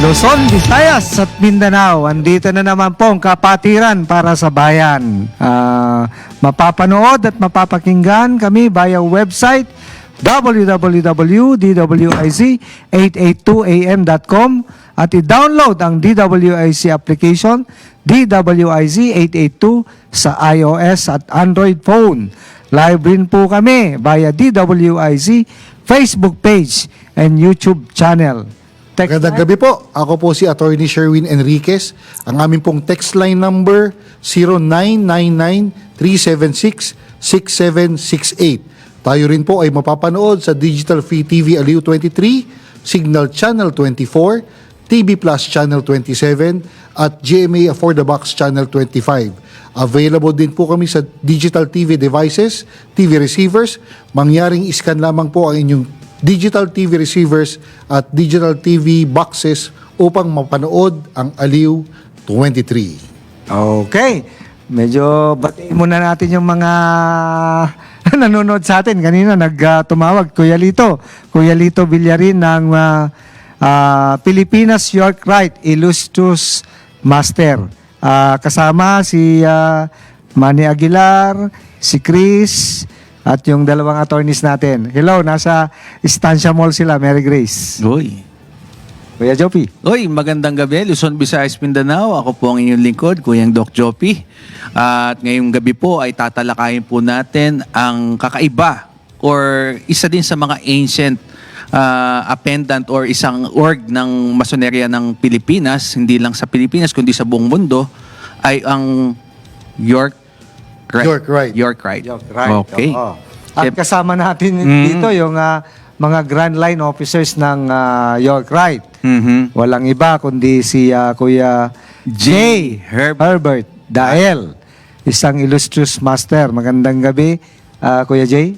Luzon, Visayas at Mindanao. Andito na naman po ang kapatiran para sa bayan. Mapapanood at mapapakinggan kami via website www.dwiz882am.com at i-download ang DWIZ application DWIZ 882 sa iOS at Android phone. Live rin po kami via DWIZ Facebook page and YouTube channel. Magandang gabi po. Ako po si Attorney Sherwin Enriquez. Ang aming pong text line number 0999-376-6768. Tayo rin po ay mapapanood sa Digital Free TV Aliw 23, Signal Channel 24, TV Plus Channel 27, at GMA For the Box Channel 25. Available din po kami sa digital TV devices, TV receivers. Mangyaring iskan lamang po ang inyong digital TV receivers at digital TV boxes upang mapanood ang Aliw 23. Okay. Medyo batiin muna natin yung mga nanonood sa atin. Kanina nagtumawag, Kuya Lito Villarin ng Pilipinas York Right Illustrious Master. Kasama si Manny Aguilar, si Chris, at yung dalawang attorneys natin. Hello, nasa Estancia Mall sila, Mary Grace. Uy. Kuya Jopi. Uy, magandang gabi, Luzon, Visayas, Mindanao. Ako po ang inyong lingkod, Kuyang Doc Jopi. At ngayong gabi po ay tatalakayin po natin ang kakaiba or isa din sa mga ancient appendant or isang org ng masonerya ng Pilipinas, hindi lang sa Pilipinas kundi sa buong mundo, ay ang York Rite. York Rite. Okay. At kasama natin dito yung mga Grand Line officers ng York Rite. Walang iba kundi si Kuya J. Herbert Dael, isang illustrious master. Magandang gabi, Kuya J.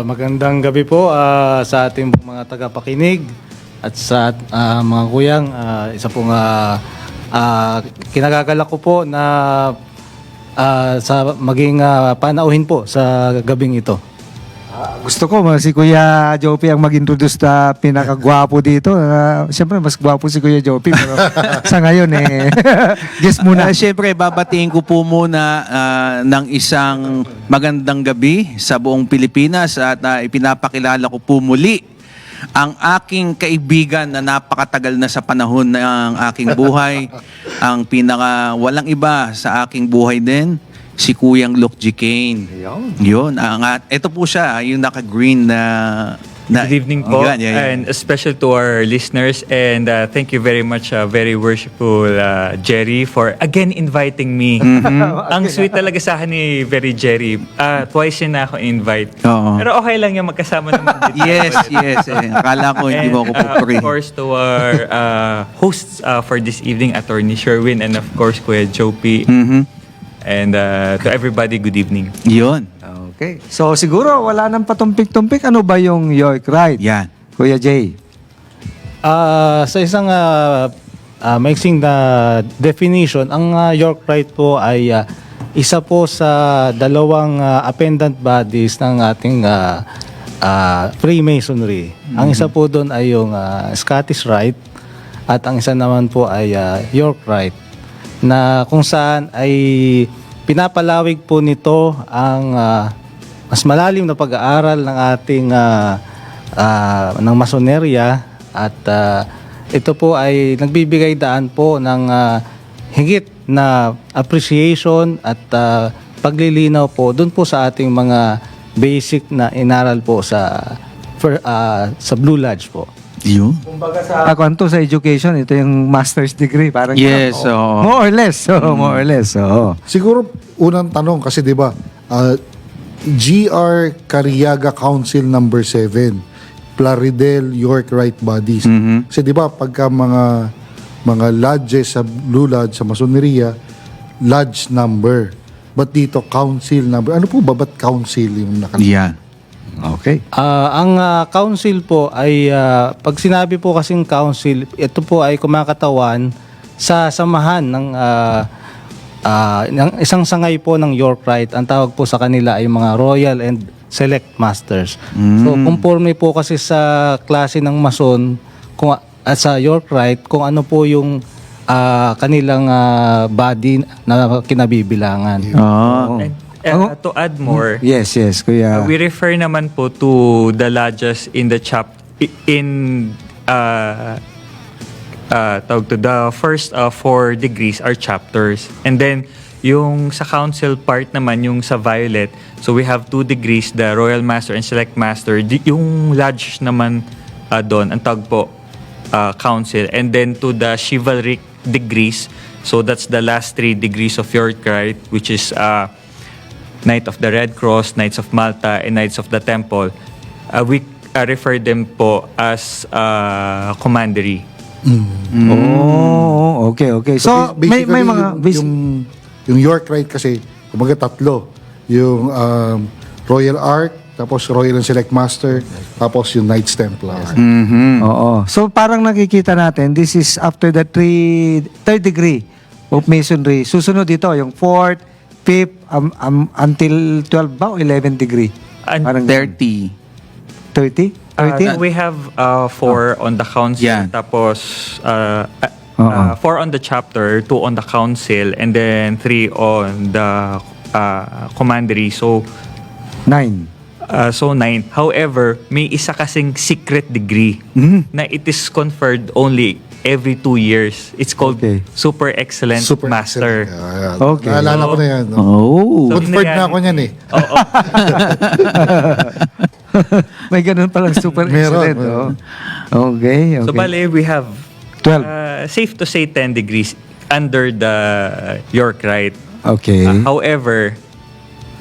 Magandang gabi po sa ating mga tagapakinig at sa mga kuyang. Isa pong kinagagalak ko po na sa maging panauhin po sa gabing ito. Gusto ko si Kuya Jopi ang mag-introduce na pinakagwapo dito. Siyempre, mas gwapo si Kuya Jopi. Pero sa ngayon, guess muna. Siyempre, babatiin ko po muna ng isang magandang gabi sa buong Pilipinas at ipinapakilala ko po muli ang aking kaibigan na napakatagal na sa panahon ng aking buhay. Ang walang iba sa aking buhay din, si Kuyang Luc G. Kane. Yun. Ito po siya, yung naka-green na... Good evening po, Yan. and special to our listeners, and thank you very much, very worshipful Jerry, for again inviting me. Ang sweet talaga sa akin ni very Jerry. Twice yun na ako invite. Oo. Pero okay lang yung magkasama naman dito. Yes. Akala ko hindi mo ako pupuri. Of course, to our hosts for this evening, Attorney Sherwin, and of course, Kuya Jopi. And to everybody, good evening. Yun. Okay. So, siguro, wala nang patumpik-tumpik. Ano ba yung York Rite? Yan. Kuya J. Sa isang maiksing na definition, ang York Rite po ay isa po sa dalawang appendant bodies ng ating Freemasonry. Ang isa po doon ay yung Scottish Rite at ang isa naman po ay York Rite, na kung saan ay pinapalawig po nito ang mas malalim na pag-aaral ng ating ng masonerya at ito po ay nagbibigay daan po ng higit na appreciation at paglilinaw po doon po sa ating mga basic na inaral po sa Blue Lodge po. Yun. Kumbaga sa kwanto sa education, ito yung master's degree. Parang Yes. Oo. more or less. More or less. Siguro, unang tanong kasi di ba, GR Cariaga Council number 7, Plaridel York Rite Bodies. Kasi di ba, pagka mga lodges sa Blue Lodge, sa Masoneria, lodge number. But dito, council number. Ano po ba? Ba't council yung nakalagay? Yan. Okay. Ang council po ay, pag sinabi po kasing council, ito po ay kumakatawan sa samahan ng isang sangay po ng York Rite. Ang tawag po sa kanila ay mga Royal and Select Masters. So, conforme po kasi sa klase ng Mason, kung sa York Rite kung ano po yung kanilang body na kinabibilangan. Oo. And, Ano? to add more, Yes, kuya. we refer naman po to the lodges in the tawag to the first 4 degrees are chapters. And then yung sa council part naman, yung sa violet, so we have 2 degrees, the Royal Master and Select Master. Yung lodge naman doon, ang tawag po council. And then to the chivalric degrees, so that's the last 3 degrees of York Rite, which is Knight of the Red Cross, Knights of Malta, and Knights of the Temple. We refer them po as commandery. Oh, okay. So, may mga yung York Rite kasi, kumaga 3. Yung Royal Ark, tapos Royal and Select Master, tapos yung Knights Templar. Oo. So, parang nakikita natin, this is after the third degree of Masonry. Susunod dito, yung 4th, 5th, until 12 ba o 11 degree? Parang 30. 30? 30? We have 4 on the council, Yeah. tapos 4 on the chapter, 2 on the council, and then 3 on the commandery. So, 9. 9. However, may isa kasing secret degree na it is conferred only every 2 years. It's called Okay. Super Excellent Master. Excellent. Okay. Naalala ko na yan. No? Oh. So, Conferred na ako niyan eh. Oo. May ganun palang super Meron, excellent. meron. Oh. Okay. So, bale, we have 12. safe to say 10 degrees under the York Rite. Okay. However,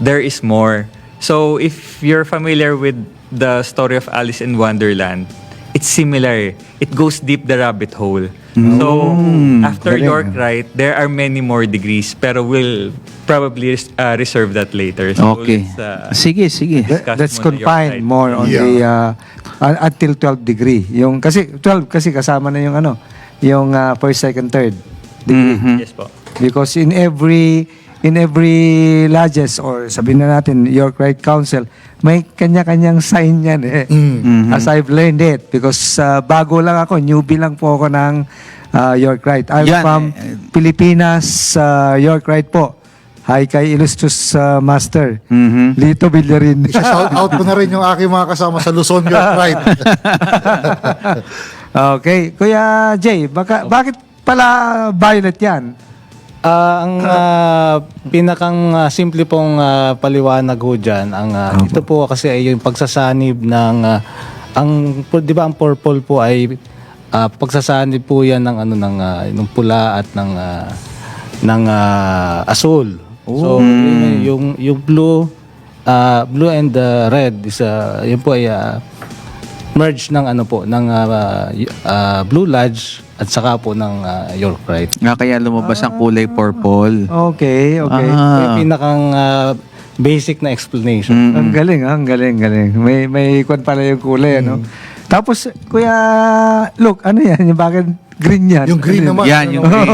there is more. So, if you're familiar with the story of Alice in Wonderland, it's similar. It goes deep the rabbit hole. So, after Galing, York Rite, there are many more degrees, pero we'll probably reserve that later. So, Okay. let's, Sige. discuss Let's muna York confine Rite. more on Yeah. the until 12 degree. Yung kasi 12 kasi kasama na yung yung first, second, third degree. Yes po. Because in every lodges or sabihin na natin York Rite Council, may kanya-kanyang sign yan eh. As I've learned it because bago lang ako, newbie lang po ako ng York Rite. I'm Yan, from Pilipinas, York Rite po. Hi kay Illustrious Master Lito Villarin. Shout out ko na rin yung aking mga kasama sa Luzon York Rite. Okay. Kuya Jay, bakit pala violet yan? Ang pinakang simple pong paliwanag ho dyan, ito po kasi ay yung pagsasanib ng, di ba ang purple po ay pagsasanib po yan ng, ng pula at ng asul. So, yung blue and the red is, yun po ay merge ng Blue Lodge at saka po ng York Rite. Kaya lumabas ang kulay purple. Okay. Ito yung pinakang basic na explanation. Ang galing. May kwan pala yung kulay, ano? Tapos, Kuya Luke, ano yan? Yung bakit green yan? Yung green naman. Yan, yung green.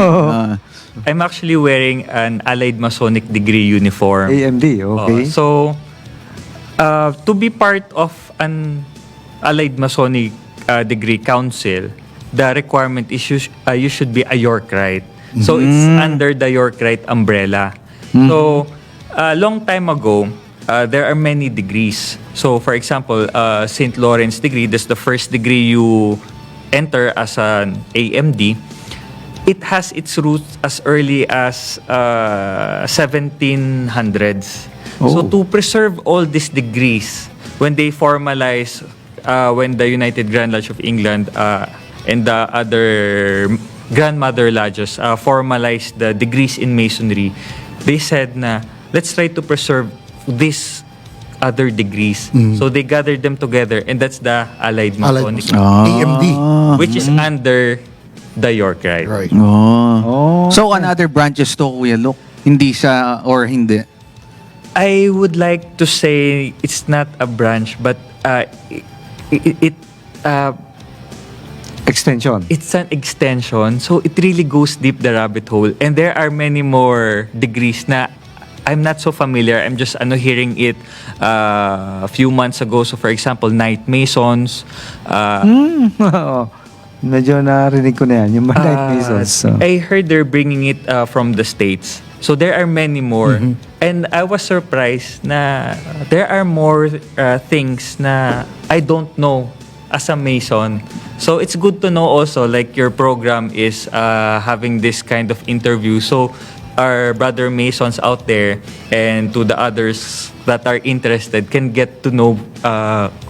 I'm actually wearing an Allied Masonic degree uniform. AMD, okay. So, to be part of an Allied Masonic degree council, the requirement is you should be a York Rite. So, it's under the York Rite umbrella. So, a long time ago, there are many degrees. So, for example, St. Lawrence degree, that's the first degree you enter as an AMD. It has its roots as early as 1700s. So, to preserve all these degrees, when they formalize, when the United Grand Lodge of England and the other grandmother lodges formalized the degrees in Masonry, they said na, let's try to preserve these other degrees. So they gathered them together and that's the Allied Masonic, AMD. which is under the York Rite. Right. So, another branches to, Kuya Luke? Hindi siya, or hindi? I would like to say it's not a branch, but Extension. it's an extension. So it really goes deep the rabbit hole. And there are many more degrees na I'm not so familiar. I'm just hearing it a few months ago. So for example, Knight Masons. Medyo narinig ko na yan, yung Night Masons. So. I heard they're bringing it from the States. So there are many more. And I was surprised na there are more things na I don't know as a Mason. So it's good to know also, like your program is having this kind of interview. So our brother Masons out there and to the others that are interested can get to know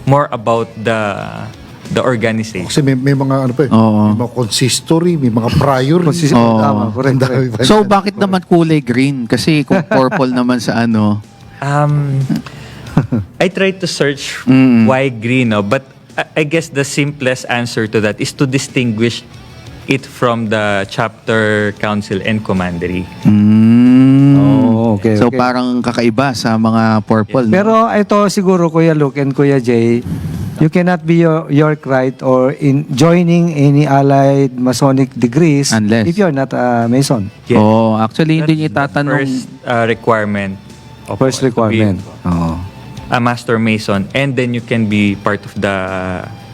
more about the organization. Kasi may mga ano pa eh. Oo. May mga consistory, may mga prior. Tama, correct, correct. So, bakit naman kulay green? Kasi kung purple naman sa ano. I tried to search why green, no? But I guess the simplest answer to that is to distinguish it from the chapter, council, and commandery. Oh, okay, So, okay. parang kakaiba sa mga purple. no? Pero ito siguro, Kuya Luke and Kuya Jay, you cannot be Yorkite or in joining any allied Masonic degrees Unless- if you're not a Mason. Yes. Oh, actually, hindi niya That's the itatanong. first requirement. Of First to be requirement. Oo. a master Mason, and then you can be part of the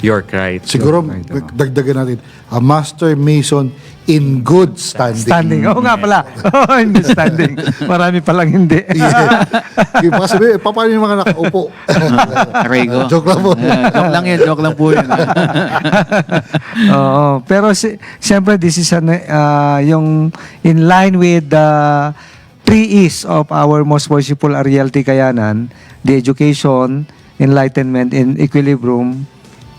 Yorkite. Siguro, dagdagan natin, a master mason in good standing. Standing. Oo nga pala. Oo, hindi standing. Marami palang hindi. Yeah. Yung mga sabi, paano yung mga nakaupo? Arego. Joke lang po. Joke lang yun. Joke lang po yun. Oo. Pero siyempre, this is yung in line with the 3 E's of our most worshipful Ariel T. Kayanan, the education, enlightenment, and equilibrium.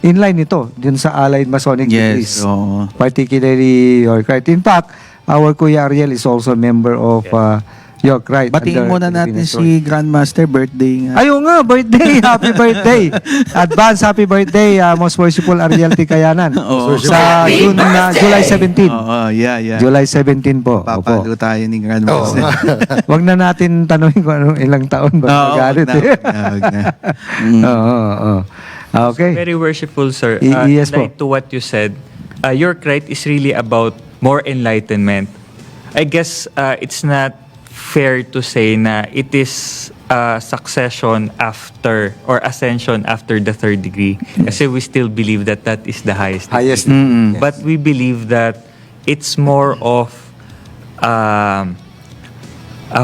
In line ito, dun sa Allied Masonic degrees. Yes. Oo. Particularly Yorkite. In fact, our Kuya Ariel is also a member of Yorkite. Batiin under muna natin Philippine si Grandmaster birthday nga. Ayun nga, birthday! Happy birthday! Advance happy birthday, most worshipful Ariel T. Kayanan. Oo. Sa July 17. Oo, yeah. July 17 po. Opo. Papalo tayo ni Grandmaster. Wag na natin tanungin kung anong ilang taon ba magalit. wag na. Oo. Okay. Very worshipful, sir. Yes po. Like to what you said, Yorkite is really about more enlightenment. I guess it's not fair to say na it is succession after or ascension after the 3rd degree. Kasi we still believe that that is the highest degree. Highest. Yes. But we believe that it's more of a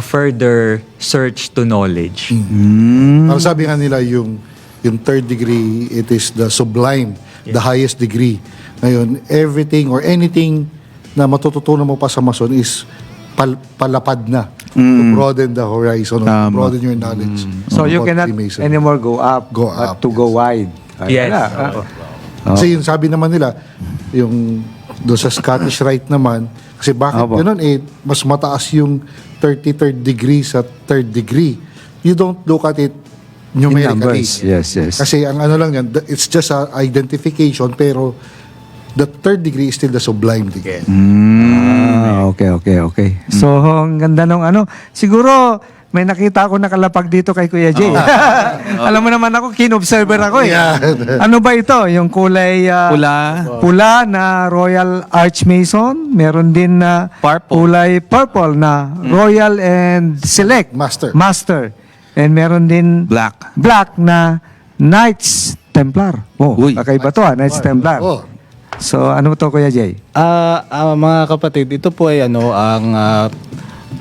further search to knowledge. Parang sabi nga nila, yung 3rd degree, it is the sublime, the highest degree. Ngayon, everything or anything na matututunan mo pa sa Mason is palapad na. To broaden the horizon, or to Tama. broaden your knowledge. So you about cannot Freemason. anymore go up, Go but up, to go wide. Yes. Kasi yung sabi naman nila, yung doon sa Scottish Rite naman, kasi bakit Opo. ganun mas mataas yung 33rd degree sa 3rd degree. You don't look at it In numerically. numbers. Yes. Kasi ang ano lang yan, it's just a identification, pero the 3rd degree is still the sublime degree. Okay. So, ang ganda nung siguro, may nakita ako nakalapag dito kay Kuya Jay. Alam mo naman ako, kin-observer ako eh. Ano ba ito? Yung kulay pula na Royal Archmason. Meron din na Purple. kulay purple na Royal and Select. Master. And meron din Black. na Knights Templar. Uy. Kakaiba to Knights Templar. Oh. So, ano to Kuya Jay? Mga kapatid, ito po ay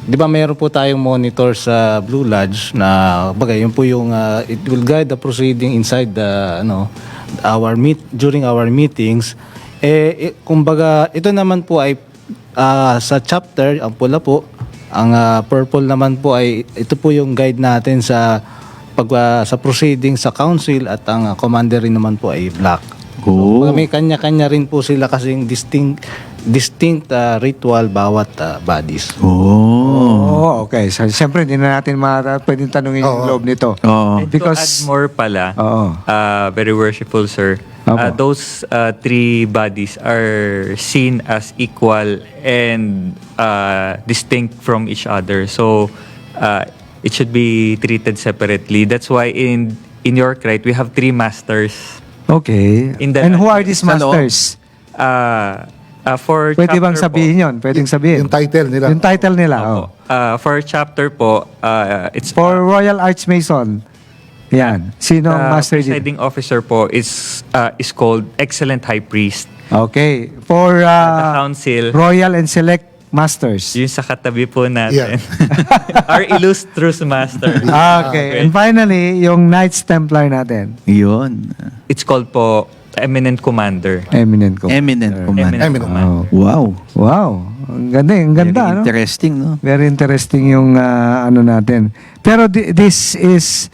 di ba mayroon po tayong monitor sa Blue Lodge na bagay yun po yung it will guide the proceeding inside the during our meetings. Kumbaga ito naman po ay sa chapter ang pula po, ang purple naman po ay ito po yung guide natin sa sa proceeding sa council, at ang commandery naman po ay black. Oh. May kanya-kanya rin po sila kasing distinct ritual bawat bodies. Oh, okay. So, siyempre, hindi na natin pwedeng tanungin yung loob nito. Oo. And Because- to add more pala, Oo. very worshipful, sir. Opo. Those 3 bodies are seen as equal and distinct from each other. So, it should be treated separately. That's why in Yorkite, we have 3 masters. Okay. In the- And who are these Sa loob? masters? For Pwede bang chapter sabihin yun? Pwedeng sabihin. Yung title nila. Yung title nila. Po, Oh. for chapter po, it's For Royal Archmason. Yan. Sino ang master dito? presiding officer po is called Excellent High Priest. Okay. For The council. Royal and Select Masters. Yung sa katabi po natin. Our illustrious master. Okay. And finally, yung Knights Templar natin. Yun. It's called po Eminent Commander. Eminent Commander. Eminent Commander. Eminent. Oh. Wow. Wow. Ang ganda, ang ganda, Very no? interesting, no? Very interesting yung ano natin. Pero this is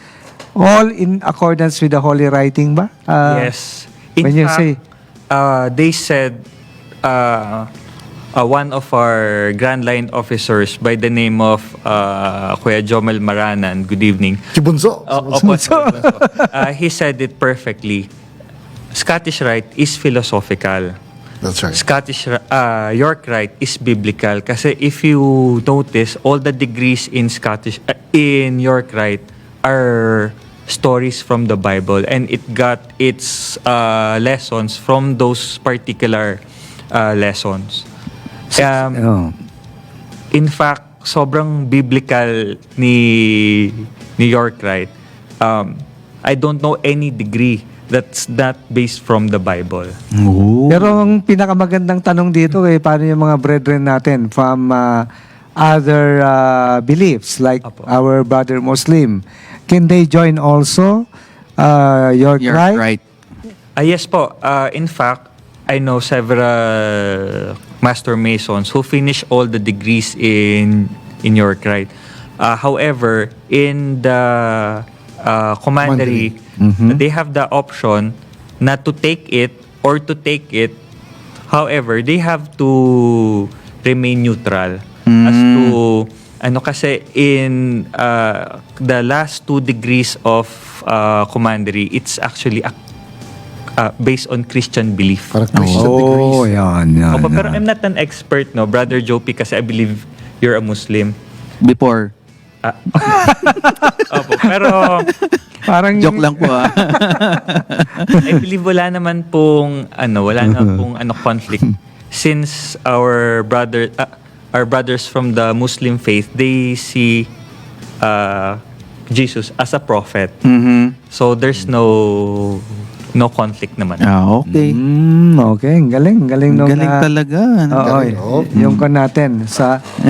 all in accordance with the Holy Writing ba? Yes. In when you fact, say, they said one of our Grand Line officers by the name of Kuya Jomel Maranan, good evening. Si Bunso. Opo, he said it perfectly. Scottish Rite is philosophical. That's right. York Rite is biblical. Kasi if you notice, all the degrees in in York Rite are stories from the Bible, and it got its lessons from those particular lessons. oh, In fact, sobrang biblical ni York Rite. I don't know any degree that's not based from the Bible. pero ang pinakamagandang tanong dito paano yung mga brethren natin from other beliefs like Apo. our brother Muslim, can they join also York You're Rite? right. Yes po. In fact, I know several Master Masons who finish all the degrees in York Rite. However, in the commandery, they have the option not to take it or to take it. However, they have to remain neutral as to kasi in the last 2 degrees of commandery, it's actually based on Christian belief. Parang Christian Oh, degrees. yan. Opo, pero I'm not an expert, no, Brother Jopi, kasi I believe you're a Muslim. Before. Opo, pero Parang Joke lang po, ah. I believe wala naman pong conflict, since our brothers from the Muslim faith, they see Jesus as a prophet. So there's no conflict naman. Okay. Okay, ang galing nung Galing talaga. ano? Oo, Galing, oh. yung kon natin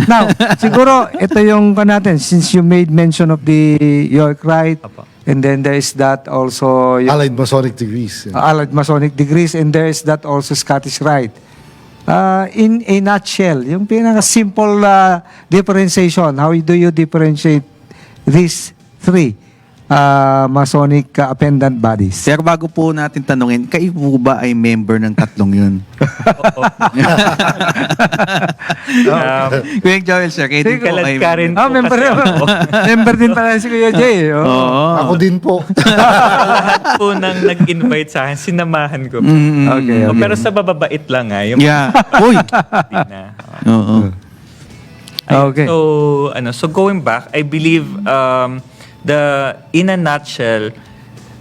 now, siguro ito yung kon natin since you made mention of the York Rite, Apo. and then there is that also yung Allied Masonic degrees. Allied Masonic degrees, and there is that also Scottish Rite. In a nutshell, yung pinaka-simple differentiation, how do you differentiate these 3 Masonic appendant bodies? Pero bago po natin tanungin, kayo po ba ay member ng 3 yun? Kuya Joel, sir, kayo din po Kalag ay ka rin po member, kasi ako. member din pala si Kuya Jay. Oh. Oo. Ako din po. Lahat po nang nag-invite sa akin, sinamahan ko. Okay, Oh, okay. pero sa bababait lang yung Yeah. Uy. hindi na. Oo. Okay. So going back, I believe in a nutshell,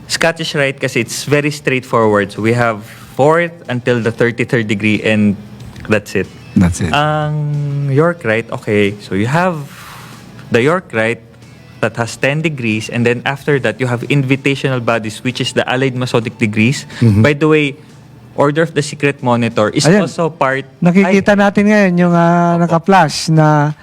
Scottish Rite kasi it's very straightforward. So we have 4th until the 33rd degree, and that's it. That's it. Ang York Rite, okay, so you have the York Rite that has 10 degrees, and then after that you have invitational bodies, which is the Allied Masonic degrees. By the way, Order of the Secret Monitor is Ayan. also part. Nakikita natin ngayon yung naka-flash na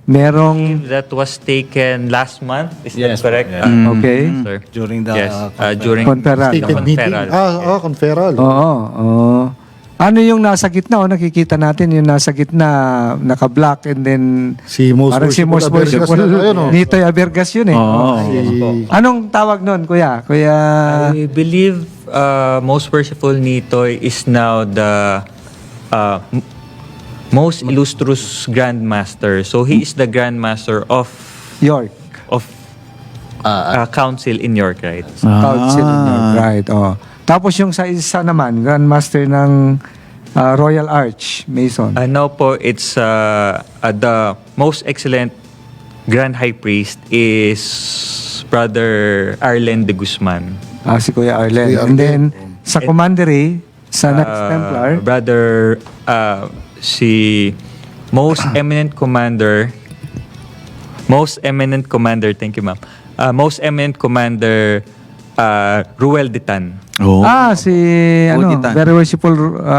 merong That was taken last month. Is Yes, that correct? yes. okay. Sir. During the Yes, during Conferral. Stated the meeting. conferral. Conferral. Oo. Ano yung nasa gitna? Nakikita natin yung nasa gitna, naka-black, and then Si Most parang si Most Worshipful Worshipful. Abergas, ayun, oh. Nitoy Abergas yun eh. Oo. Si- Anong tawag nun, Kuya? I believe Most Worshipful Nitoy is now the most illustrious Grandmaster. So he is the Grandmaster of York. Council in York, right? Council in York. Right. Oh. Tapos yung sa isa naman, Grandmaster ng Royal Arch Mason. Now po, it's the most excellent Grand High Priest is Brother Arlen de Guzman. Si Kuya Arlen. Kuya And then, Arlen. sa Commandery, sa Knights Templar, Brother, si Most Eminent Commander, thank you ma'am, Most Eminent Commander Ruel de Tan. Oh. Si Ditan. Very Worshipful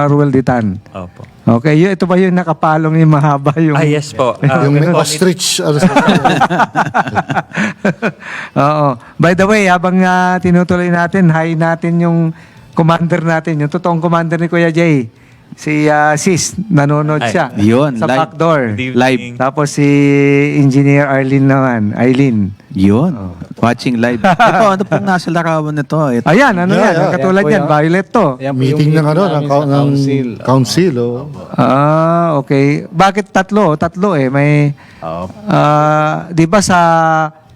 Ruel Ditan. Opo. Okay, ito ba yung nakapalong yung mahaba yung... Yes po. yung We may call it- ostrich. Oo. By the way, habang tinutuloy natin, hi natin yung commander natin, yung totoong commander ni Kuya Jay. Si Sis, nanonood Ay, siya. yun, Sa live. backdoor. Good evening. Live. Tapos si Engineer Arlene naman, Eileen. Yun. Watching live. Ito, ano pong nasa larawan nito? Ito. Ayan, ano Yeah, yan? yeah. Katulad Yan po yan, yan. violet to. Ayan po Meeting yung ng ano, namin ng, sa council. council. Okay. Bakit tatlo? Tatlo eh. May, di ba sa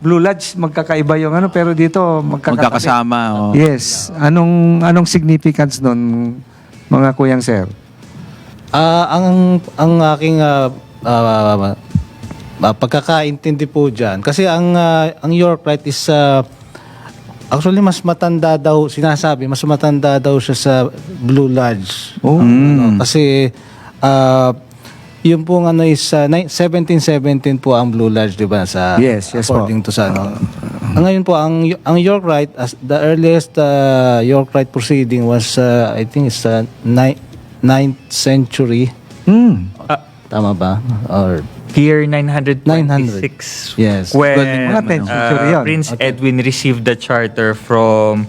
Blue Lodge magkakaiba yung ano, pero dito Magkakasama. Oh. Yes. Anong significance nun, mga kuyang sir? Ang aking pagkakaintindi po diyan kasi ang York Rite is actually mas matanda daw sinasabi mas matanda daw siya sa Blue Lodge. Kasi yung pong ano is 1717 po ang Blue Lodge, di ba, sa Yes, yes po. according to sa ano. Ngayon po ang York Rite, as the earliest York Rite proceeding was I think it's 9th century. Tama ba? Or Year 926. Yes. When Mga 10th century yun. Prince Edwin received the charter from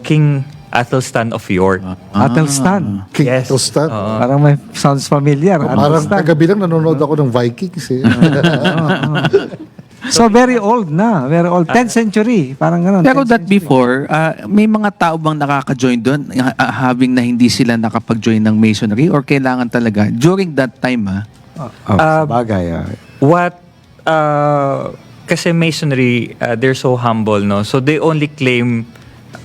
King Athelstan of York. Athelstan. King Yes. Athelstan. Parang may sounds familiar. Parang Athelstan. kagabi lang nanonood ako ng Vikings eh. So very old na. Very old. 10th century. Parang gano'n. Pero 10th that before, may mga tao bang nakaka-join doon having na hindi sila nakapag-join ng masonry or kailangan talaga during that time bagay. What kasi masonry they're so humble, no, so they only claim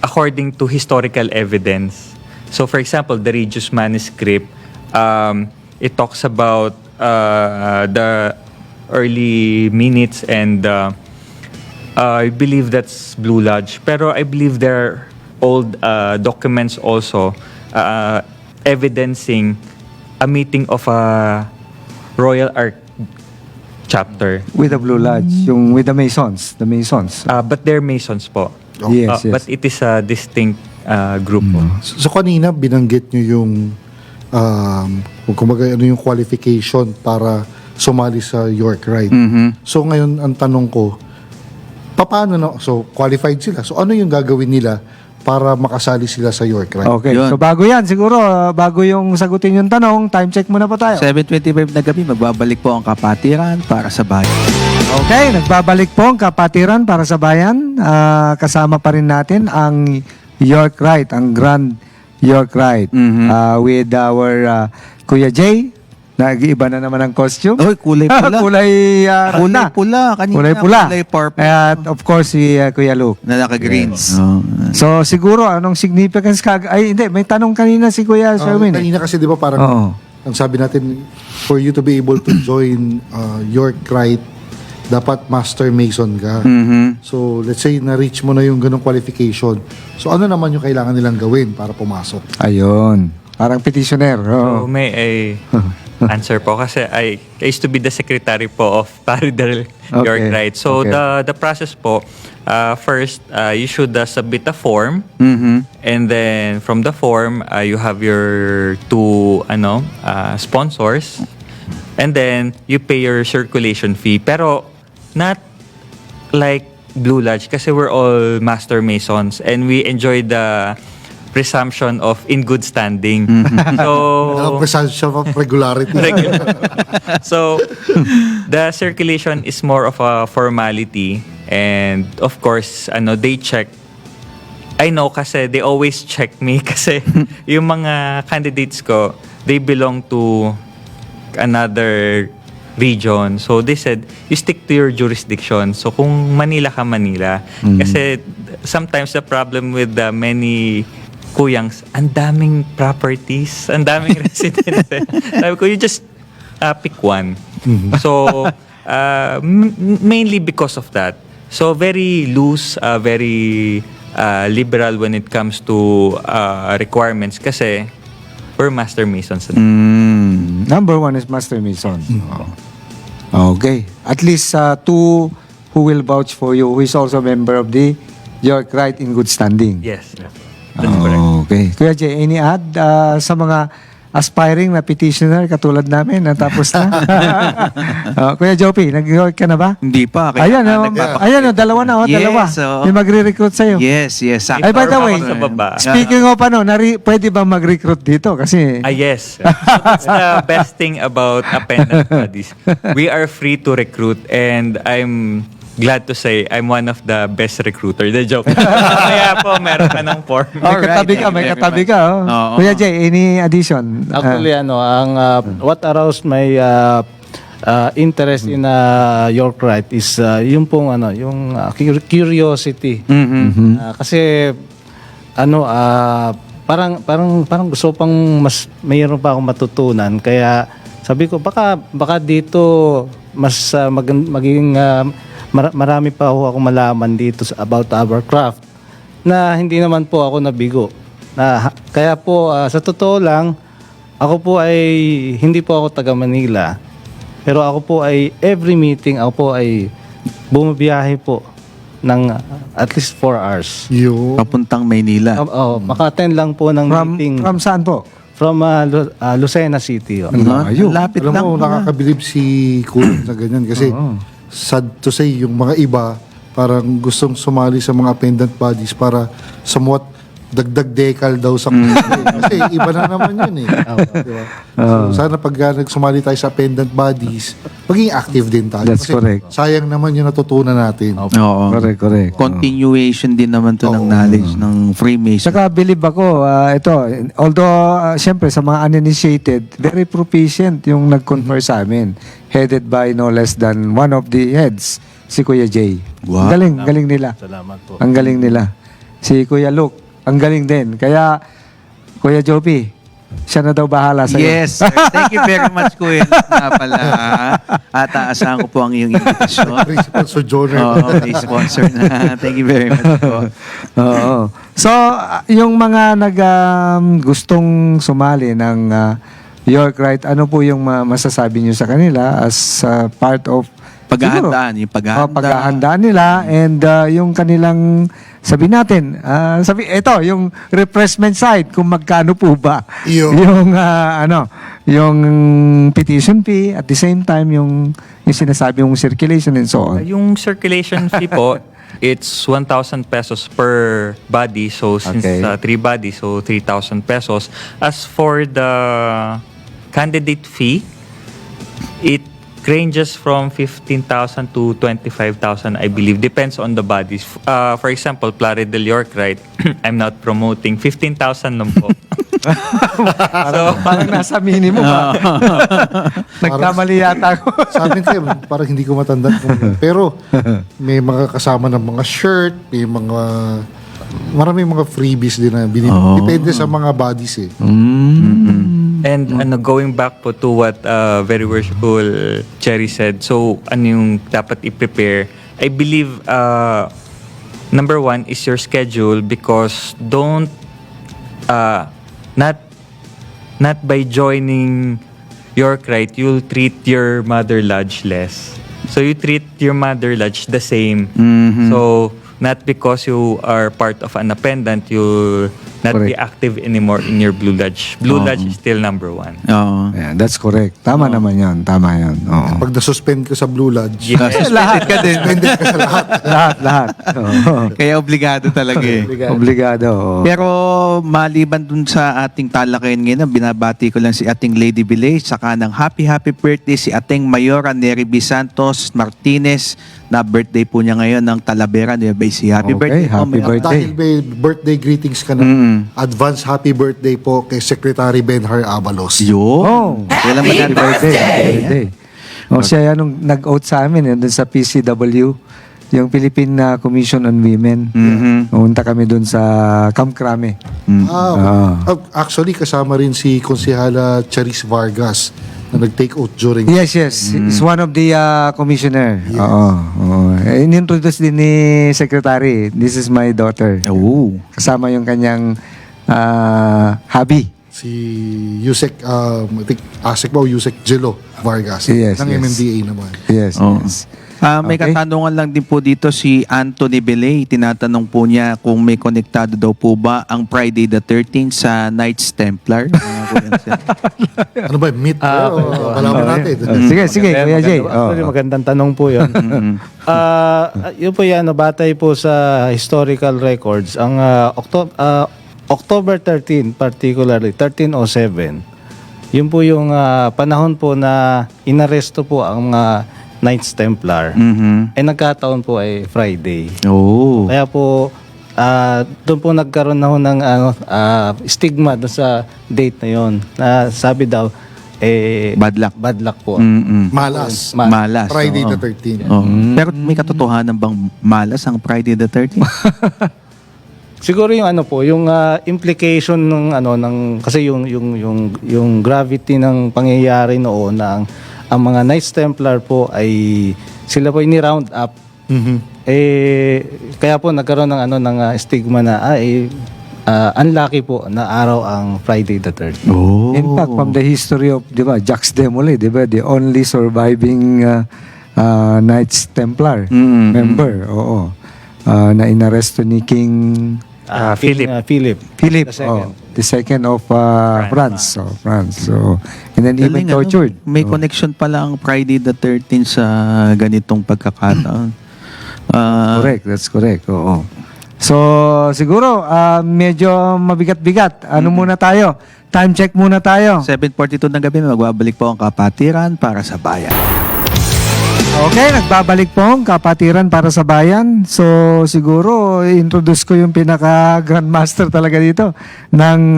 according to historical evidence. So for example, the Regius manuscript, it talks about the early minutes, and I believe that's Blue Lodge, pero I believe there are old documents also evidencing a meeting of a Royal Ark chapter. With the Blue Lodge. Yung with the Masons. The Masons. But they're Masons po. Yes, yes. But it is a distinct group po. So kanina binanggit nyo yung kung kumbaga ano yung qualification para sumali sa York Rite. So ngayon ang tanong ko, paano na, so qualified sila. So ano yung gagawin nila para makasali sila sa York Rite? Okay. Yun. So bago yan, siguro, bago yung sagutin yung tanong, time check muna po tayo. 7:25 na gabi, magbabalik po ang kapatiran para sa bayan. Okay, nagbabalik po ang kapatiran para sa bayan. Kasama pa rin natin ang York Rite, ang Grand York Rite. With our Kuya Jay. Nag-iiba na naman ang costume. Oy, kulay pula. kulay Kulay pula. Kanina, Kulay pula. kulay purple. At of course, si Kuya Luke. Na naka-greens. So siguro, anong significance ay hindi, may tanong kanina si Kuya Sherwin. Kanina kasi di ba parang Oo. ang sabi natin, for you to be able to join York Rite, dapat Master Mason ka. So let's say na-reach mo na yung ganong qualification. So ano naman yung kailangan nilang gawin para pumasok? Ayun. Parang petitioner. So Oo. may I answer po kasi I used to be the secretary po of Paridel York Rite. So Okay. the process po, first you should submit a form, and then from the form you have your two sponsors, and then you pay your circulation fee, pero not like Blue Lodge kasi we're all Master Masons and we enjoy the presumption of in good standing. So Presumption of regularity. so the circulation is more of a formality, and of course they check. I know kasi they always check me kasi yung mga candidates ko, they belong to another region. So they said, you stick to your jurisdiction. So kung Manila ka, Manila. Kasi sometimes the problem with many kuyangs, ang daming properties, ang daming residence. Sabi ko, you just pick one. So, mainly because of that. So, very loose, very liberal when it comes to requirements kasi we're Master Masons. Number one is Master Mason. Okay. At least two who will vouch for you, who is also a member of the York Wright in good standing. Yes. That's correct. Okay. Kuya Jay, any add sa mga aspiring na petitioner katulad namin na tapos na? Kuya Jopi, nag-York ka na ba? Hindi pa. Ayan, dalawa na, Yes, dalawa. oo. May magre-recruit sa'yo. Yes. Ay, by the way, Sa baba. speaking of pwede ba mag-recruit dito? Kasi, Yes. So that's the best thing about Appendant Buddies. We are free to recruit and I'm glad to say I'm one of the best recruiter. The joke. Kaya po, meron ka ng form. may Alright, katabi ka, thank may you very katabi much. ka. Oh. Oo. Kuya Jay, any addition? Actually, ang what aroused my interest in York Wright is yung pong yung curiosity. Kasi parang gusto pang mas mayroon pa akong matutunan, kaya sabi ko baka dito mas magiging marami pa ako malaman dito about our craft na hindi naman po ako nabigo. Kaya po sa totoo lang, ako po ay hindi po ako taga Manila. Pero ako po ay every meeting ako po ay bumabiyahe po ng at least 4 hours. Papuntang Maynila. Maka-attend lang po ng meeting From saan po? from Lucena City. Layo. Lapit Alam lang. mo, nakakabilib si Kuya na ganyan kasi sad to say, yung mga iba parang gustong sumali sa mga appendant bodies para somewhat dagdag decal daw sa kasi iba na naman yun eh. Diba? So, sana pag nagsumali tayo sa appendant bodies, maging active din tayo. That's Kasi correct. sayang naman yung natutunan natin. Oo. Correct. Continuation din naman to ng knowledge ng Freemason. Saka believe ako, although siyempre sa mga uninitiated, very proficient yung nag-confer sa amin. Headed by no less than one of the heads, si Kuya Jay. Wow. Galing nila. Salamat po. Ang galing nila. Si Kuya Luke, ang galing din. Kaya, Kuya Jopi, siya na daw bahala sa'yo. Yes. Sir. Thank you very much, Kuya. Na pala. At aasahan ko po ang iyong invitation. Principal Sojourner. Oo, may sponsor na. Thank you very much po. Oo. So, yung mga gustong sumali ng York Wright, ano po yung masasabi niyo sa kanila as part of Paghahandaan, yung paghahanda. paghahandaan nila and yung kanilang sabi natin, ito yung refreshment side kung magkano po ba yung yung petition fee at the same time yung sinasabi yung circulation and so on. Yung circulation fee po, it's 1,000 pesos per body. So, since Okay. 3 bodies, so 3,000 pesos. As for the candidate fee, it ranges from 15,000 to 25,000, I believe. Depends on the bodies. For example, Plare del York, right? I'm not promoting. 15,000 lang po. Parang nasa minimum ba? Nagkamali yata ako. Sa amin kayo, parang hindi ko matandaan. Pero may mga kasama ng mga shirt, may maraming mga freebies din na depende sa mga bodies eh. And going back po to what very worshipful Cherry said, so ano yung dapat i-prepare? I believe number one is your schedule, because don't not by joining York Wright, you'll treat your Mother Lodge less. So you treat your Mother Lodge the same. So not because you are part of an appendant, you'll not be active anymore in your Blue Lodge. Blue Lodge is still number one. Oo. Yeah, that's correct. Tama naman yun. Tama yun. Oo. Pag nasuspend ka sa Blue Lodge, Lahat ka din. lahat. Oo. Kaya obligado talaga eh. Obligado. oo. Pero maliban dun sa ating talakayan ngayon, binabati ko lang si ating Lady Bilay, saka ng happy birthday si ating Mayora Neriby Santos Martinez, na birthday po niya ngayon ng Talavera, Nueva Ecija. Happy Okay, birthday po, happy Mayor. birthday. dahil may birthday greetings ka na, advance happy birthday po kay Secretary Benhar Abalos. Yun. Oh, Kailan ba happy natin birthday. O siya yan nung nag-out sa amin dun sa PCW, yung Philippine Commission on Women. Pumunta kami dun sa Camp Crame. Actually, kasama rin si Konsehala Charis Vargas na nag-take oath during Yes. He's one of the commissioner. Oo. In-introduce din ni Secretary. This is my daughter. Oh. Kasama yung kanyang hubby. Si Yusek, I think ASEC ba o Yusek Jello Vargas Yes, ng yes. MMDA naman. Yes, Oo. yes. May Okay. katanungan lang din po dito si Anthony Belay. Tinatanong po niya kung may konektado daw po ba ang Friday the 13th sa Knights Templar. Ano ba, meet ba? O malaman natin. Sige, Kuya Jay. Actually, Oh. magandang tanong po yun. Yun po yan, batay po sa historical records, ang October 13, particularly 1307, yun po yung panahon po na inaresto po ang Knights Templar. Mhm. Nagkataon po ay Friday. Oh. Kaya po, doon po nagkaroon na ho ng stigma doon sa date na yon. Na sabi daw, Bad luck. Bad luck po. Mm-mm. Malas. Malas. Friday oo. the 13th. Oo. Pero may katotohanan bang malas ang Friday the 13th? Siguro yung yung implication ng kasi yung gravity ng pangyayari noon na ang mga Knights Templar po ay sila po ni-round up. Kaya po nagkaroon ng stigma na unlucky po na araw ang Friday the 13th. Oh. In fact, from the history of, di ba, Jacques de Molay, di ba, the only surviving Knights Templar member, oo, na inaresto ni King Philip. Philip. Philip, II. the second of France. So, and then even Galing, ano? tortured. May connection pala ang Friday the 13th sa ganitong pagkakataon. Correct, that's correct. Oo. So, siguro, medyo mabigat-bigat. Ano muna tayo? Time check muna tayo. 7:42 ng gabi, magbabalik po ang Kapatiran para sa Bayan. Okay, nagbabalik po ang Kapatiran para sa Bayan. So, siguro, introduce ko yung pinaka-grandmaster talaga dito ng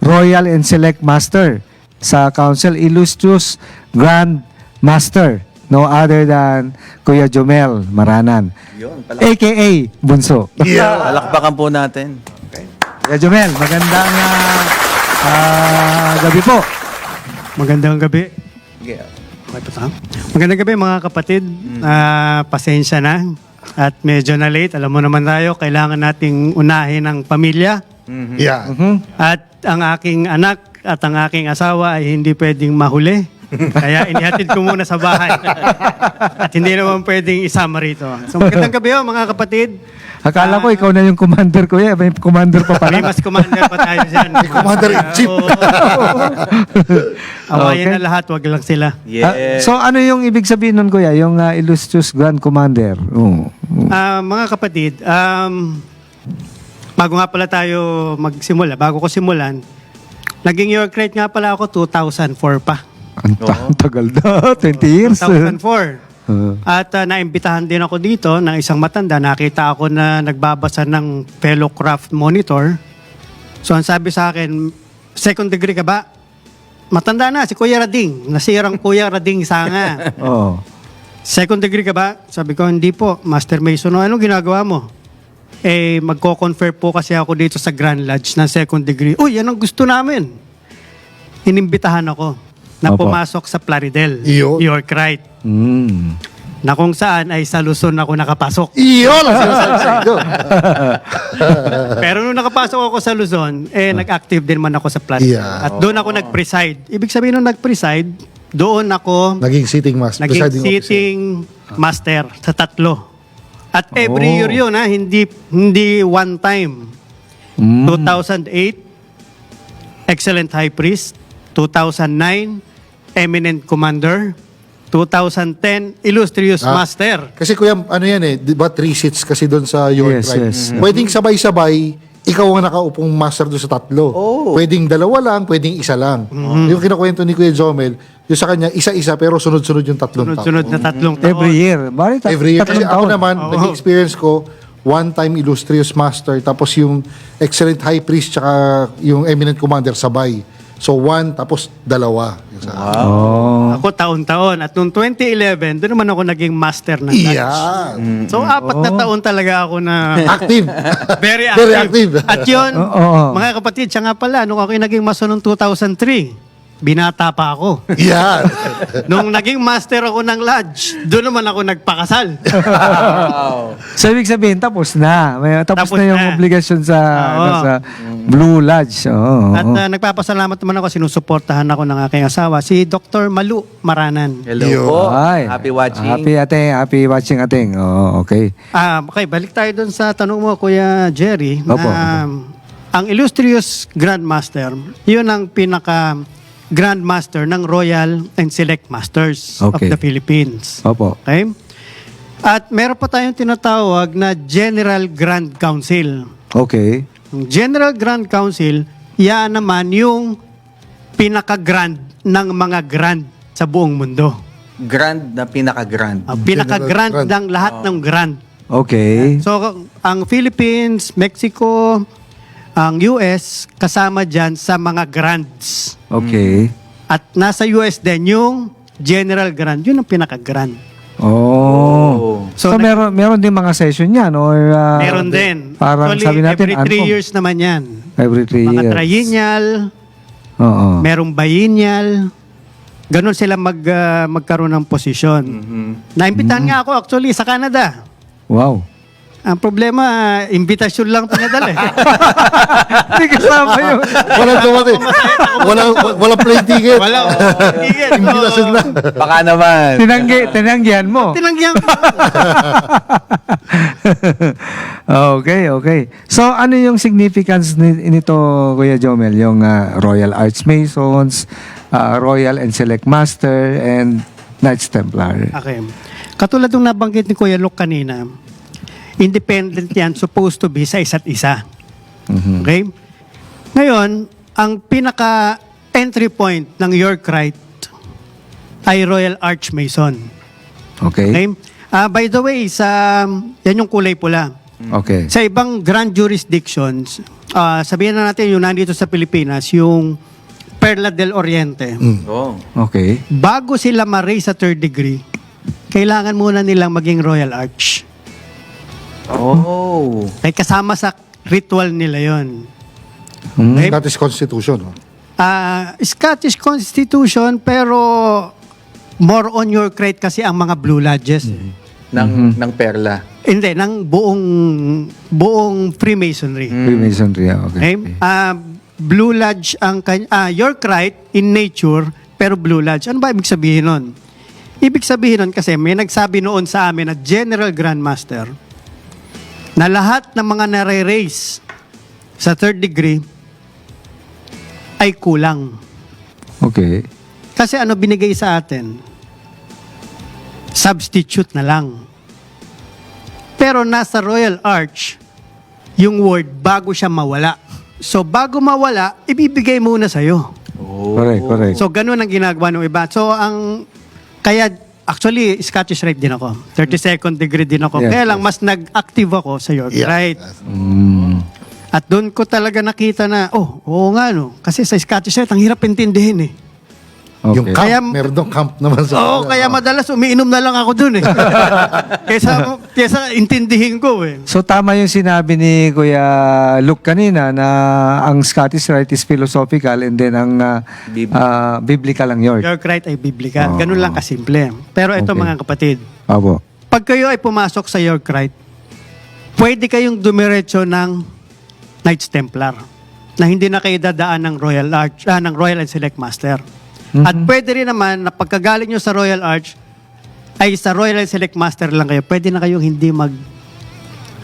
Royal and Select Master sa Council, Illustrious Grand Master. No other than Kuya Jomel Maranan, a.k.a. Bunso. Palakpakan po natin. Kuya Jomel, magandang gabi po. Magandang gabi. Magandang gabi mga kapatid. Pasensya na. At medyo na late. Alam mo naman tayo, kailangan nating unahin ang pamilya. Yeah. At ang aking anak at ang aking asawa ay hindi pwedeng mahuli. Kaya inihatid ko muna sa bahay. At hindi naman pwedeng isama rito. So magandang gabi mga kapatid. Akala ko ikaw na yung commander, Kuya. May commander pa May pala. mas commander pa tayo dyan. Commander-in-Chief. Awayan Okay. na lahat, wag lang sila. So, ano yung ibig sabihin nun, Kuya? Yung Illustrious Grand Commander. Mga kapatid, bago nga pala tayo magsimula, bago ko simulan, naging York Rite nga pala ako 2004 pa. Ang tagal na. 20 years. 2004. At naimbitahan din ako dito ng isang matanda. Nakita ako na nagbabasa ng fellow craft monitor. So ang sabi sa akin, second degree ka ba? Matanda na, si Kuya Rading. Nasirang Kuya Rading Sanga. Oo. Second degree ka ba? Sabi ko, hindi po. Master Mason, anong ginagawa mo? Magko-confer po kasi ako dito sa Grand Lodge ng second degree. Uy, yan ang gusto namin. Inimbitahan ako na Opo. pumasok sa Plaridel, Iyo. York Rite. Na kung saan ay sa Luzon ako nakapasok. Iyon ang sinasabi sa inyo. Pero nung nakapasok ako sa Luzon, nag-active din man ako sa Plaridel. Yeah. At doon ako nag-preside. Ibig sabihin nung nag-preside, doon ako Naging sitting master. naging presiding officer. sitting master sa tatlo. At every year yun, hindi one time. 2008, Excellent High Priest. 2009, Eminent Commander. 2010, Illustrious Master. Kasi kuya, ano yan di ba 3 seats kasi doon sa York Yes, Rite. yes. Pwedeng sabay-sabay, ikaw ang nakaupong master doon sa tatlo. Pwedeng dalawa lang, pwedeng isa lang. Yung kinakwento ni Kuya Jomel, yung sa kanya, isa-isa pero sunod-sunod yung tatlong tao. Sunod-sunod na tatlong taon. Every year. Bakit? Every year. Kasi Tatlong ako taon. naman, naging experience ko, one time Illustrious Master, tapos yung Excellent High Priest, tsaka yung Eminent Commander sabay. So, one, tapos dalawa. Ako taon-taon. At noong 2011, doon naman ako naging master ng Lodge. Iyan. So, 4 na taon talaga ako na Active. very active. Very active. At yun, Oo. mga kapatid, siya nga pala, nung ako naging maso noong 2003, binata pa ako. Iyan. Nung naging master ako ng lodge, doon naman ako nagpakasal. So, ibig sabihin, tapos na. Tapos Tapos na yung na. obligasyon sa, Oo. Blue Lodge. Oo. At nagpapasalamat naman ako, sinusuportahan ako ng aking asawa, si Dr. Malu Maranan. Hello Yo. po. Ay, Happy watching. Happy watching ating. Oo, okay. Okay, balik tayo dun sa tanong mo, Kuya Jerry. Opo. Ang illustrious Grandmaster, yun ang pinaka Grandmaster ng Royal and Select Masters of Okay. the Philippines. Opo. Okay? At meron pa tayong tinatawag na General Grand Council. Okay. Ang General Grand Council, yan naman yung pinaka-grand ng mga grand sa buong mundo. Grand na pinaka-grand. Ang pinaka-grand Grand. ng lahat ng grand. Okay. So, ang Philippines, Mexico, ang US, kasama dyan sa mga grands. Okay. At nasa US din yung General Grand. Yun ang pinaka-grand. Oh. So, So, meron din mga session yan or Meron din. Parang Actually, sabi natin every 3 years naman yan. Every 3 Mga years. triennial, Oo. merong biennial. Ganon sila magkaroon ng posisyon. Naimbitahan nga ako actually sa Canada. Wow. Ang problema, imbitasyon lang pinadala eh. Hindi kasama yun. Walang dumating. Walang plane ticket. Wala. Imbitasyon lang. Baka naman. Tinanggihan mo. Tinanggihan ko. Okay. So, ano yung significance nito, Kuya Jomel? Yung Royal Archmasons, Royal and Select Master, and Knights Templar. Okay. Katulad ng nabanggit ni Kuya Luke kanina, independent yan supposed to be sa isa't isa. Okay? Ngayon, ang pinaka-entry point ng Yorkite ay Royal Archmason. Okay. Okay? By the way, yan yung kulay pula. Okay. Sa ibang grand jurisdictions, sabihin na natin yung nandito sa Pilipinas, yung Perla del Oriente. Oh. Okay. Bago sila ma-raise sa third degree, kailangan muna nilang maging Royal Arch. Oh. Kaya kasama sa ritual nila yon. Hmm. That is Constitution. no? Scottish Constitution, pero more on your crate kasi ang mga Blue Lodges. Ng perla. Hindi, ng buong Freemasonry. Freemasonry. Okay. Okay? Blue Lodge ang Yorkite in nature, pero Blue Lodge. Ano ba ibig sabihin nun? Ibig sabihin nun kasi may nagsabi noon sa amin na General Grandmaster na lahat ng mga nare-raise sa third degree ay kulang. Okay. Kasi ano binigay sa atin? Substitute na lang. Pero nasa Royal Arch, yung word bago siya mawala. So bago mawala, ibibigay muna sa'yo. Correct. So ganun ang ginagawa ng iba. So kaya actually Scottish Rite din ako. 32nd degree din ako. Yes, Kaya lang mas nag-active ako sa York Rite. At doon ko talaga nakita na, oo nga no. Kasi sa Scottish Rite, ang hirap intindihin eh. Okay. Yung camp, Kaya- meron dong camp naman sa... Oo, kaya madalas umiinom na lang ako doon eh. kaysa intindihin ko eh. So tama yung sinabi ni Kuya Luke kanina na ang Scottish Rite is philosophical and then ang biblical ang York. York Rite ay biblical. Ganun lang kasimple. Pero ito Okay. mga kapatid, Opo. pag kayo ay pumasok sa York Rite, pwede kayong dumiretso ng Knights Templar na hindi na kayo dadaan ng Royal Arch, ng Royal and Select Master. At pwede rin naman na pagkagaling nyo sa Royal Arch, ay sa Royal and Select Master lang kayo, pwede na kayong hindi mag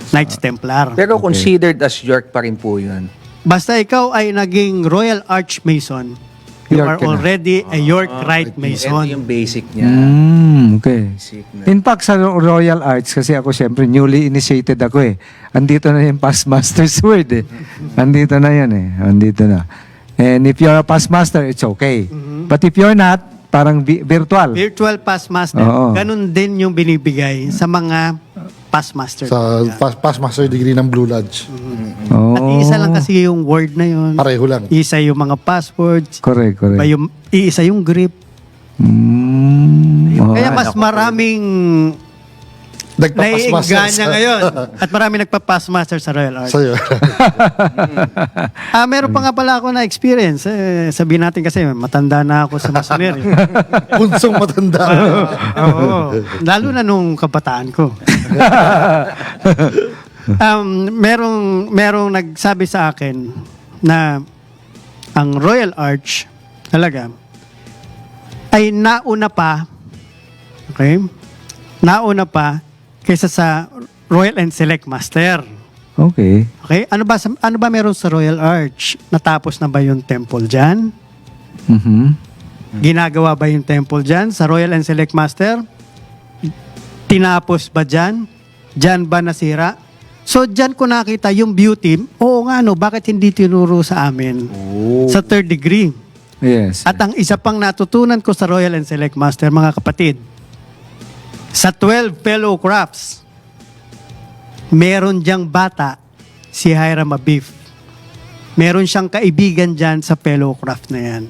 Knights Templar. Pero considered as York pa rin po yun. Basta ikaw ay naging Royal Arch Mason, you York are ka na. already a York Rite Ito Mason. yung basic niya. Okay. Basic na. In fact, sa Royal Arts, kasi ako syempre newly initiated ako eh. Andito na yung past master's word eh. Andito na yan eh. Andito na. And if you're a past master, it's okay. But if you're not, parang virtual. Virtual Past Master, Oo. ganun din yung binibigay sa mga Past Master. Sa past master degree ng Blue Lodge. Oh. At iisa lang kasi yung word na yun. Pareho lang. Isa yung mga passwords. Correct. Iisa yung grip. Kaya mas maraming Nagpa-pass master naiingganya ngayon. At marami nagpa-pass master sa Royal Arch. Sa'yo. Meron pa nga pala ako na experience. Sabihin natin kasi matanda na ako sa Masonry. Punsong matanda. Oo. Lalo na nung kabataan ko. merong nagsabi sa akin na ang Royal Arch talaga ay nauna pa, okay? Nauna pa kaysa sa Royal and Select Master. Okay. Okay? Ano ba meron sa Royal Arch? Natapos na ba yung temple diyan? Mhm. Ginagawa ba yung temple diyan sa Royal and Select Master? Tinapos ba diyan? Diyan ba nasira? So diyan ko nakita yung beauty. Oo nga no, bakit hindi tinuro sa amin? Sa third degree. Yes. At ang isa pang natutunan ko sa Royal and Select Master, mga kapatid, sa 12 fellow crafts, meron diyang bata, si Hiram Abif. Meron siyang kaibigan dyan sa fellow craft na yan.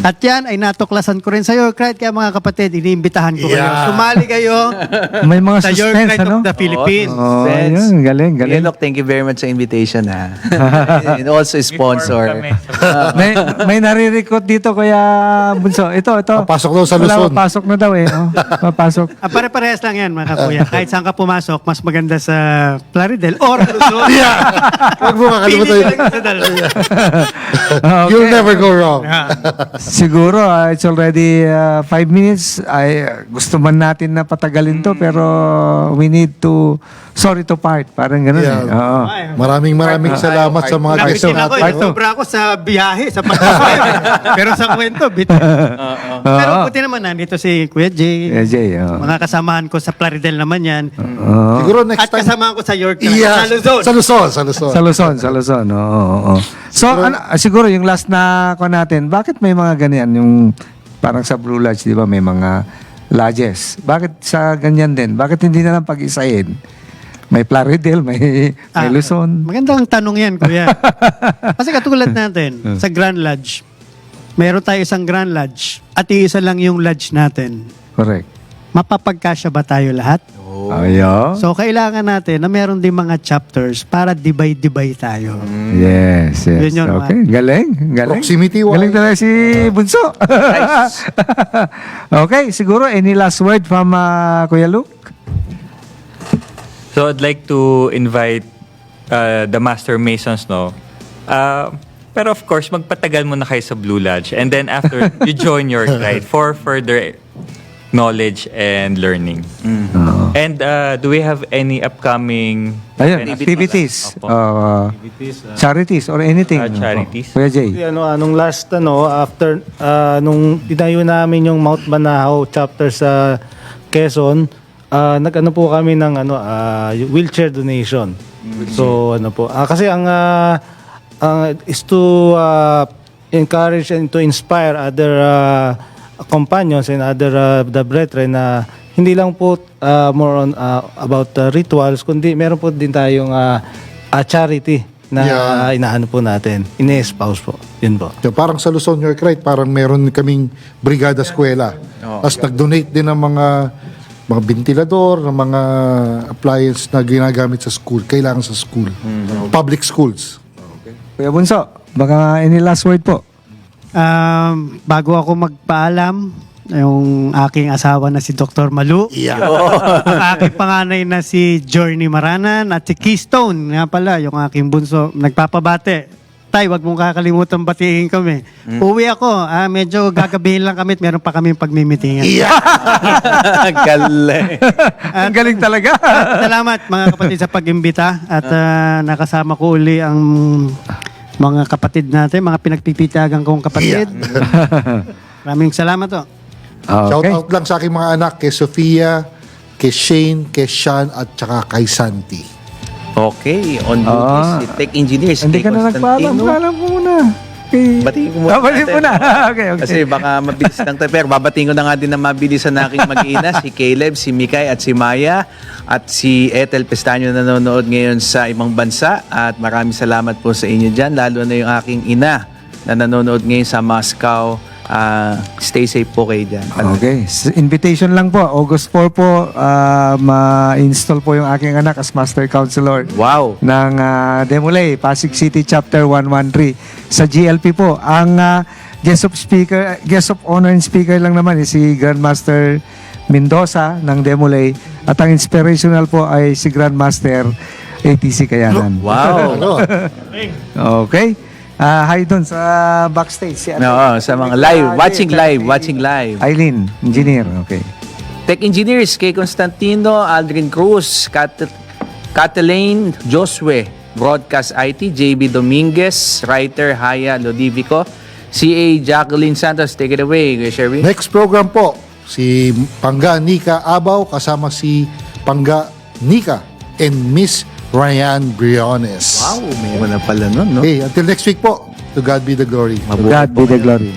At yan ay natuklasan ko rin sa Your Cry. Kaya mga kapatid, iniimbitahan ko kayo. Yeah. Sumali kayo May mga sa Your suspense, Cry ano? of the Philippines. Oh, Suspense. yun. Galing, galing. Look, thank you very much sa invitation ha. And also sponsor. may nare-recruit dito, Kuya Bunso. Ito. Papasok daw sa Wala, Luzon. papasok na daw eh. Oh, papasok. Pare-parehas lang yan, mga kuya. Kahit saan ka pumasok, mas maganda sa Plaridel or Luzon. Huwag mo kakalimutan Pili yun. ka lang sa dalawa. Okay. You'll never go wrong. Siguro, it's already 5 minutes. Gusto man natin na patagalin to, pero we need to, sorry to part. Parang ganun Yeah. eh. Oo. Maraming salamat sa mga Lapit guests din ako, natin. sobra ako sa biyahe, sa pagkakwento. Pero sa kwento, bitin. Pero buti naman, nandito si Kuya Jay. Yeah, Jay. Oo. Mga kasamahan ko sa Plaridel naman yan. Oo. Siguro next At time. kasamahan ko sa York. Yeah. Sa Luzon. Sa Luzon. Sa Luzon. Oo. So, siguro yung last na ko natin, bakit may mga ganyan? Yung parang sa Blue Lodge, di ba, may mga lodges. Bakit sa ganyan din? Bakit hindi na lang pag-isahin? May Plaridel, may Luzon. Magandang tanong yan, Kuya. Kasi katulad natin, sa Grand Lodge, meron tayo isang Grand Lodge at iisa lang yung lodge natin. Correct. Mapapagkasya ba tayo lahat? Ayo. So, kailangan natin na meron din mga chapters para divide tayo. Yes. Yun yun, Okay. Galing. Proximity Galing talaga si Bunso. Okay. Siguro, any last word from Kuya Luke? So I'd like to invite the Master Masons, no? Pero of course, magpatagal muna kayo sa Blue Lodge. And then after, you join your Cry for further knowledge and learning. And do we have any upcoming Ayun, activities. Opo. Charities or anything. Charities. Kuya Jay. Anong last after nung tinayo namin yung Mount Banahaw chapter sa Quezon, nag-ano po kami ng yung wheelchair donation. So kasi ang is to encourage and to inspire other companions and other the brethren na hindi lang po more on about rituals, kundi meron po din tayong charity na inaano po natin, ine-espouse po. Yun po. So, parang sa Luzon, York Right, parang meron kaming brigada eskwela. Tapos nag-donate din ng mga ventilador, ng mga appliance na ginagamit sa school, kailangan sa school. Public schools. Kuya Bunso, baka any last word po? Bago ako magpaalam, yung aking asawa na si Dr. Malu, ang aking panganay na si Journey Maranan at si Keystone, nga pala, yung aking bunso, nagpapabate. Tay, wag mong kakalimutan batiin kami. Uwi ako, medyo gagabihin lang kami at meron pa kami pagmimitingan. Galing. Ang galing talaga. Salamat mga kapatid sa pag-imbita at nakasama ko uli ang mga kapatid natin, mga pinagpipitagan kong kapatid. Maraming salamat to. Shout out lang sa aking mga anak, kay Sofia, kay Shane, kay Sean, at saka kay Santi. Okay, on duty si Tech Engineers. Hindi ka na nagpaalam. Paalam mo muna. Okay. Batiin ko muna. Batiin mo na. Okay. Kasi baka mabilis lang tayo. Pero babatiin ko na nga din na mabilis ang aking mag-ina, si Caleb, si Mikay at si Maya at si Ethel Pestaño na nanonood ngayon sa ibang bansa. At maraming salamat po sa inyo dyan, lalo na yung aking ina na nanonood ngayon sa Moscow. Stay safe po kayo dyan. Okay. Invitation lang po. August 4 po, ma-install po yung aking anak as Master Counselor Wow! ng Demolay, Pasig City Chapter 113 sa GLP po. Ang guest of honor and speaker lang naman si Grandmaster Mendoza ng Demolay at ang inspirational po ay si Grandmaster ATC Kayanan. Wow. Ano? Okay. Hi doon sa backstage. Si No, sa mga watching live. Eileen, engineer. Okay. Tech engineers kay Constantino, Aldrin Cruz, Catelaine Josue, Broadcast IT, JB Dominguez, writer Haya Lodivico, CA Jacqueline Santos. Take it away, Kuya Sherwin. Next program po, si Pangga Nika Abaw kasama si Pangga Nika and Miss Ryan Briones. Wow, may na pala nun, no? Okay, until next week po. To God be the glory. God be the glory.